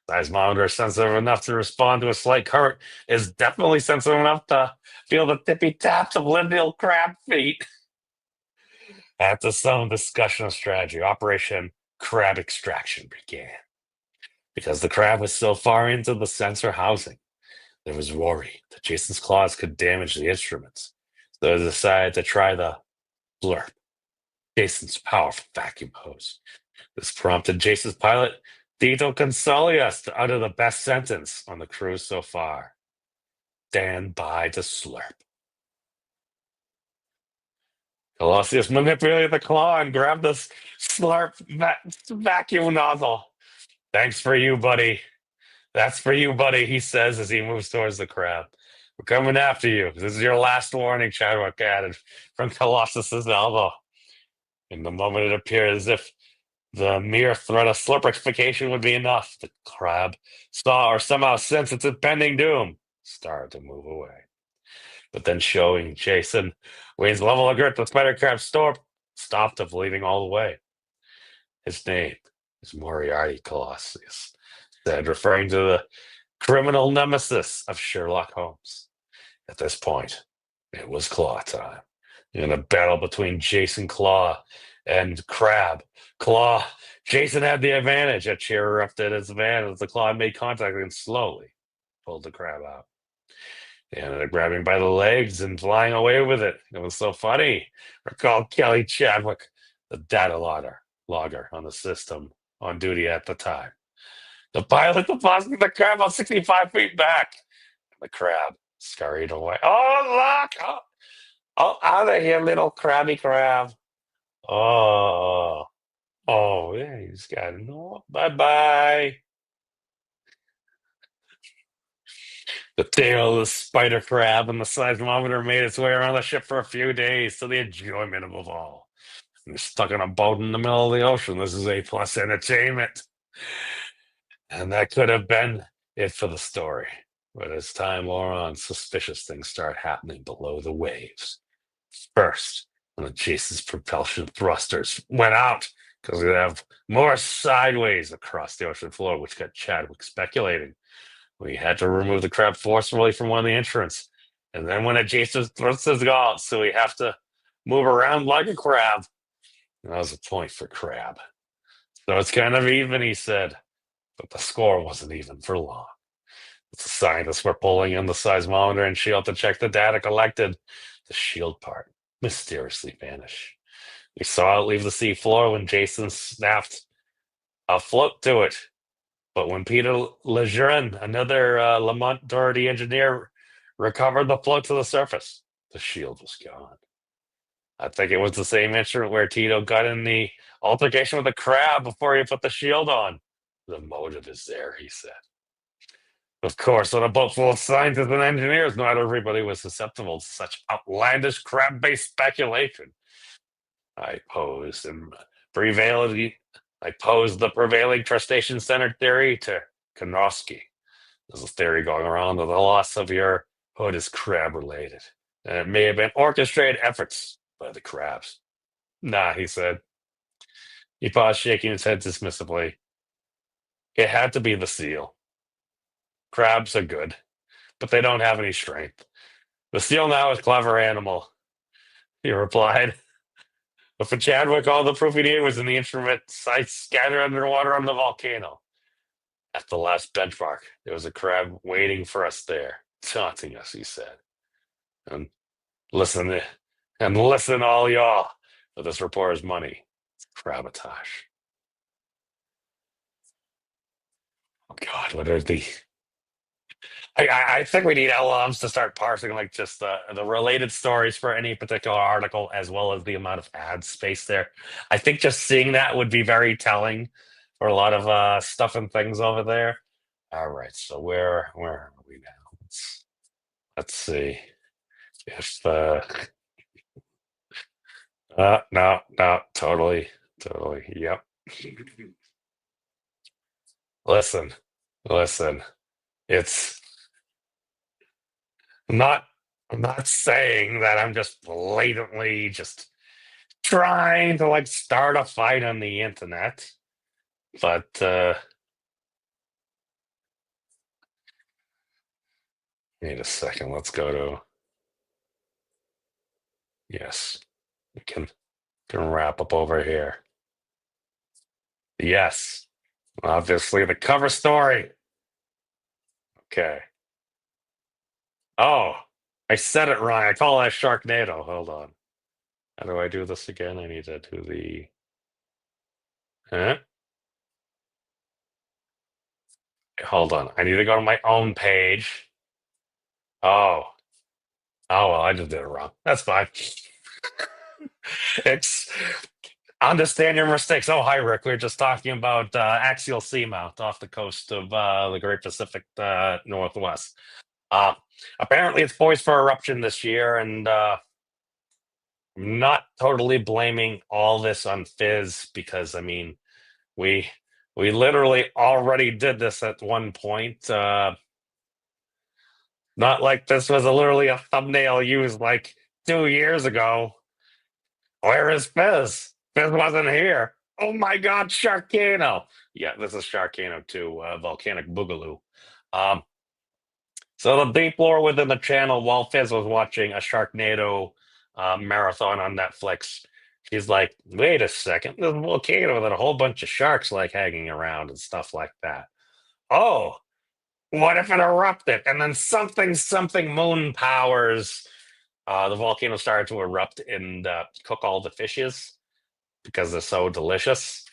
Seismometer is sensitive enough to respond to a slight current, is definitely sensitive enough to feel the tippy taps of lineal crab feet. After some discussion of strategy, Operation Crab Extraction began. Because the crab was so far into the sensor housing, there was worry that Jason's claws could damage the instruments. So they decided to try the blurp, Jason's powerful vacuum hose. This prompted Jason's pilot, Dito Consolius, to utter the best sentence on the cruise so far. Stand by to slurp. Colossus manipulated the claw and grabbed the slurp vacuum nozzle. Thanks for you, buddy. That's for you, buddy, he says as he moves towards the crab. We're coming after you. This is your last warning, Chadwick added from Colossus's elbow. In the moment, it appeared as if the mere threat of slurpification would be enough. The crab saw or somehow sensed its impending doom, started to move away. But then, showing Jason Wayne's level of grit, the spider crab stopped of bleeding all the way. His name is Moriarty Colossus, said, referring to the criminal nemesis of Sherlock Holmes. At this point, it was claw time. In a battle between Jason Claw and Crab. Claw, Jason had the advantage. A chair erupted his van as the claw made contact and slowly pulled the crab out. They ended up grabbing by the legs and flying away with it. It was so funny. Recalled Kelly Chadwick, the data logger on the system on duty at the time. The pilot deposited the crab about 65 feet back. The crab scurried away. Oh, look! Oh, out of here, little crabby crab. Oh, yeah, he's got no. Bye-bye. The tail of the spider crab and the seismometer made its way around the ship for a few days to the enjoyment of all. You're stuck on a boat in the middle of the ocean. This is A+ entertainment. And that could have been it for the story. But as time wore on, suspicious things started happening below the waves. First, when Jason's propulsion thrusters went out because we'd have more sideways across the ocean floor, which got Chadwick speculating. We had to remove the crab forcefully from one of the entrants. And then when Jason's thrusters go out, so we have to move around like a crab. And that was a point for Crab. So it's kind of even, he said. But the score wasn't even for long. The scientists were pulling in the seismometer and shield to check the data collected. The shield part mysteriously vanished. We saw it leave the sea floor when Jason snapped a float to it. But when Peter Lejeune, another Lamont Doherty engineer, recovered the float to the surface, the shield was gone. I think it was the same instrument where Tito got in the altercation with the crab before he put the shield on. The motive is there, he said. Of course, on a boat full of scientists and engineers, not everybody was susceptible to such outlandish crab-based speculation. I posed the prevailing crustacean-centered theory to Konofsky. There's a theory going around that the loss of your hood is crab-related, and it may have been orchestrated efforts by the crabs. Nah, he said. He paused, shaking his head dismissively. It had to be the seal. Crabs are good, but they don't have any strength. The seal now is a clever animal, he replied. But for Chadwick, all the proof he needed was in the instrument sites scattered underwater on the volcano. At the last benchmark, there was a crab waiting for us there, taunting us, he said. And listen, all y'all, for this reporter's money. Crabotage. Oh God, what are the? I think we need LLMs to start parsing like just the related stories for any particular article, as well as the amount of ad space there. I think just seeing that would be very telling for a lot of stuff and things over there. All right, so where are we now? Let's see if no, totally, yep. Listen, it's not. I'm not saying that I'm just blatantly just trying to like start a fight on the internet, but wait a second. Let's go to yes. We can wrap up over here. Yes, obviously the cover story. Okay. Oh, I said it wrong. I call that Sharknado. Hold on. How do I do this again? I need to do the. Huh? Hold on. I need to go to my own page. Oh. Oh well, I just did it wrong. That's fine. It's understand your mistakes. Oh, hi Rick. We were just talking about axial seamount off the coast of the Great Pacific Northwest. Apparently, it's poised for eruption this year, and I'm not totally blaming all this on Fizz because I mean, we literally already did this at one point. Not like this was literally a thumbnail used like 2 years ago. Where is Fizz? Fizz wasn't here. Oh my God, Sharkcano. Yeah, this is Sharkcano 2, Volcanic Boogaloo. So the deep lore within the channel, while Fizz was watching a Sharknado marathon on Netflix, she's like, wait a second, there's a volcano with a whole bunch of sharks like hanging around and stuff like that. Oh, what if it erupted? And then something moon powers the volcano started to erupt and cook all the fishes because they're so delicious.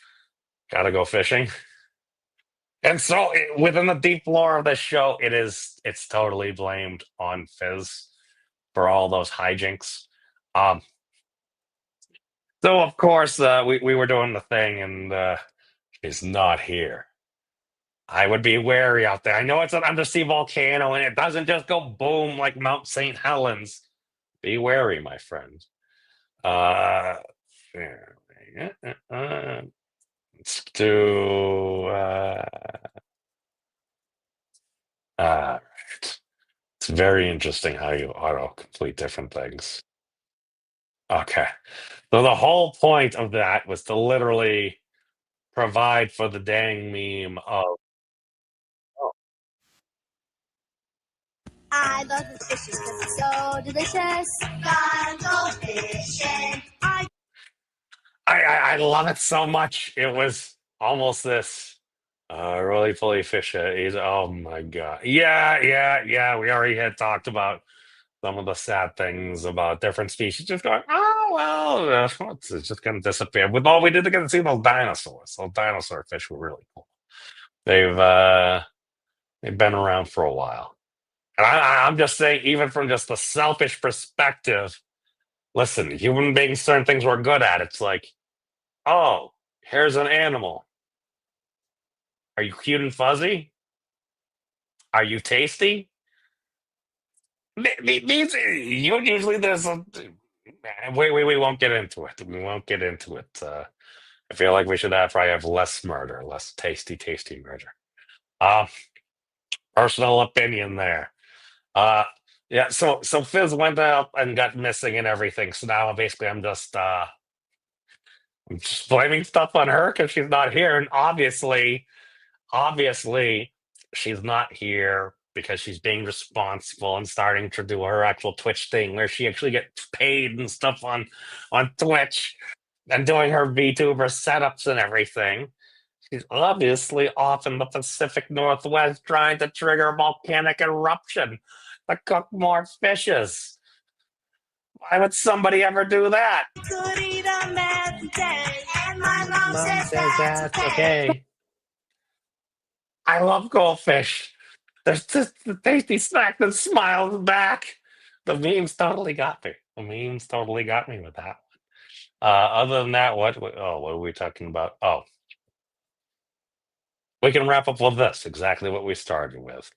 Gotta go fishing. And so within the deep lore of this show, it's totally blamed on Fizz for all those hijinks. So of course we were doing the thing and she's not here. I would be wary out there. I know it's an undersea volcano and it doesn't just go boom like Mount St. Helens. Be wary, my friend. Let's do right. It's very interesting how you auto complete different things. Okay. So the whole point of that was to literally provide for the dang meme of I love the fishes because it's so delicious. Gotta go fishing. I love it so much. It was almost this really fully fish is oh my God. Yeah. We already had talked about some of the sad things about different species just going, oh well, it's just gonna disappear. With all we did to get to see those dinosaurs. Those dinosaur fish were really cool. They've been around for a while. And I'm just saying, even from just the selfish perspective, listen, human beings, certain things we're good at. It's like, oh, here's an animal. Are you cute and fuzzy? Are you tasty? These usually there's a we won't get into it. We won't get into it. I feel like we should probably have less murder, less tasty murder. Uh, Personal opinion there. Uh, yeah. So Fizz went up and got missing and everything. So now basically I'm just blaming stuff on her because she's not here, and obviously she's not here because she's being responsible and starting to do her actual Twitch thing where she actually gets paid and stuff on Twitch and doing her VTuber setups and everything. She's obviously off in the Pacific Northwest trying to trigger a volcanic eruption to cook more fishes. Why would somebody ever do that? Could eat a man today, and my mom says that's okay. okay. I love goldfish. There's just the tasty snack that smiles back. The memes totally got me. The memes totally got me with that. Other than that, what are we talking about? Oh, we can wrap up with this. Exactly what we started with.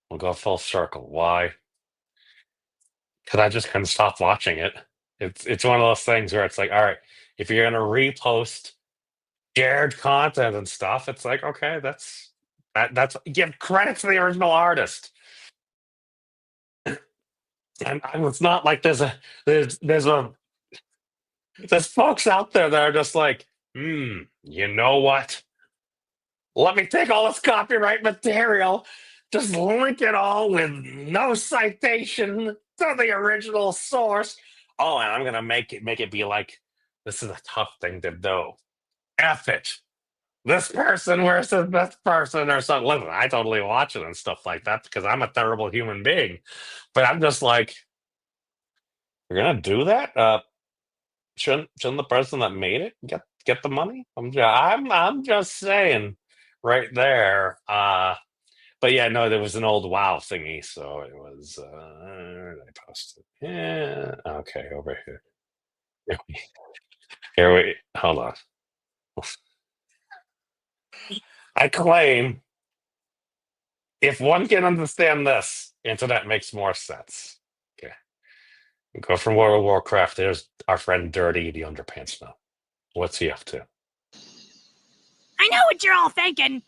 We'll go full circle. Why? Because I just couldn't stop watching it. It's one of those things where it's like, all right, if you're gonna repost shared content and stuff, it's like, okay, that's give credit to the original artist. And it's not like there's folks out there that are just like, you know what? Let me take all this copyright material, just link it all with no citation to the original source. Oh, and I'm gonna make it be like this is a tough thing to do. F it. This person versus this person or something. Listen, I totally watch it and stuff like that because I'm a terrible human being. But I'm just like, you're gonna do that? Shouldn't the person that made it get the money? I'm just saying right there. But yeah, no, there was an old WoW thingy, so it was where did I post it? Yeah, okay, over here. Here we hold on. I claim if one can understand this, internet makes more sense. Okay. We go from World of Warcraft, there's our friend Dirty the Underpants now. What's he up to? I know what you're all thinking.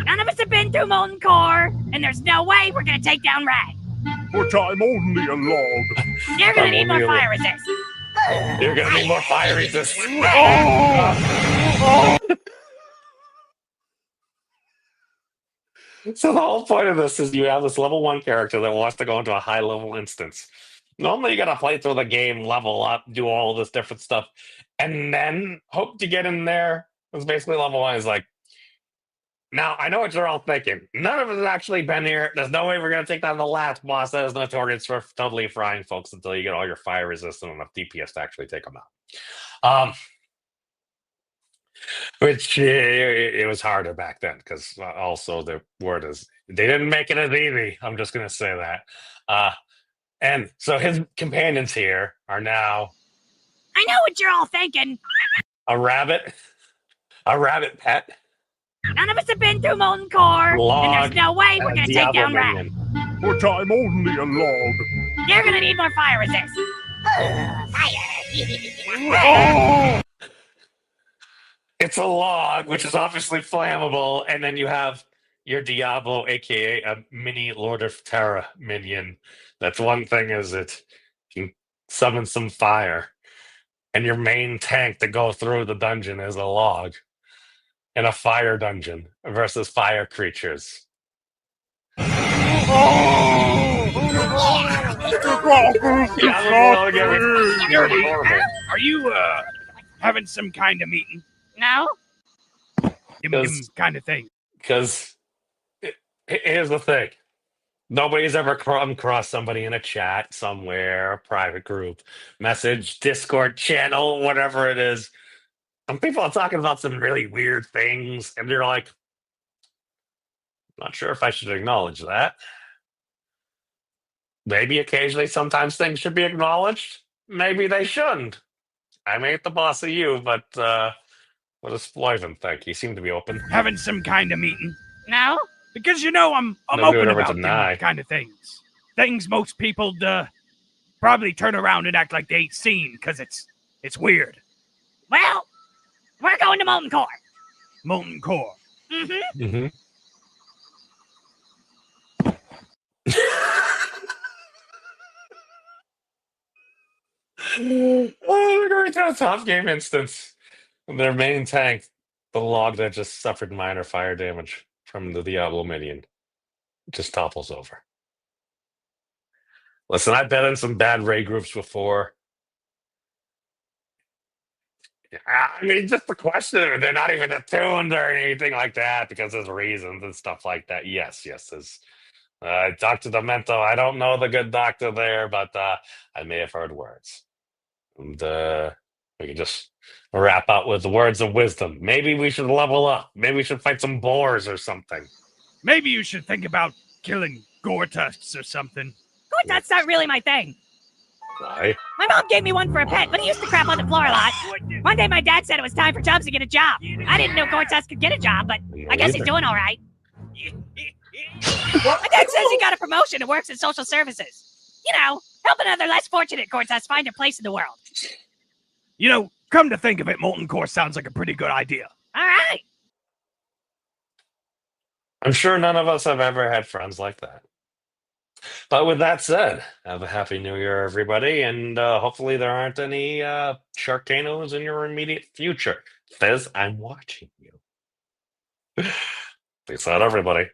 None of us have been through Molten Core, and there's no way we're gonna take down Rag. But I'm only a log. You're gonna I'm need more only a fire resist. You're gonna need more fire resist. So the whole point of this is you have this level 1 character that wants to go into a high level instance. Normally you gotta play through the game, level up, do all this different stuff, and then hope to get in there. It's basically level 1 is like, now I know what you're all thinking. None of us has actually been here. There's no way we're gonna take down the last boss that is notorious for totally frying folks until you get all your fire resistant enough DPS to actually take them out. Which it was harder back then because also the word is they didn't make it as easy. I'm just gonna say that. And so his companions here are now I know what you're all thinking. a rabbit pet, None of us have been through Molten Core, log, and there's no way we're and gonna take Diablo down Rag. minion. But I'm only a log. You're gonna need more fire resist. It's a log, which is obviously flammable, and then you have your Diablo, aka a mini Lord of Terra minion. That's one thing is it can summon some fire, and your main tank to go through the dungeon is a log in a fire dungeon versus fire creatures. Dirty, are you having some kind of meeting? No? Kind of thing. Because here's the thing. Nobody's ever come across somebody in a chat somewhere, a private group, message, Discord channel, whatever it is. And people are talking about some really weird things, and you're like, not sure if I should acknowledge that. Maybe occasionally, sometimes things should be acknowledged. Maybe they shouldn't. I ain't the boss of you, but what does Floyven think? He seemed to be open. Having some kind of meeting. No? Because you know I'm Nobody open would ever about deny. them kind of things. Things most people probably turn around and act like they ain't seen because it's weird. Well, we're going to Molten Core. Molten Core. Mm-hmm. Mm-hmm. Oh, they're going to a top game instance. Their main tank, the log that just suffered minor fire damage from the Diablo minion, just topples over. Listen, I've been in some bad raid groups before. I mean, just the question, they're not even attuned or anything like that because there's reasons and stuff like that. Yes, there's Dr. Demento. I don't know the good doctor there, but I may have heard words. And we can just wrap out with the words of wisdom. Maybe we should level up. Maybe we should fight some boars or something. Maybe you should think about killing gore tusks or something. Gore tusks aren't really my thing. Why? My mom gave me one for a pet, but he used to crap on the floor a lot. One day my dad said it was time for Chubbs to get a job. I didn't know gore tusks could get a job, but I guess he's doing all right. My dad says he got a promotion and works in social services. You know, helping other less fortunate gore tusks find their place in the world. You know, come to think of it, molten core sounds like a pretty good idea. All right. I'm sure none of us have ever had friends like that. But with that said, have a happy new year, everybody, and hopefully there aren't any Sharkcanos in your immediate future. Fizz, I'm watching you. Peace out, everybody.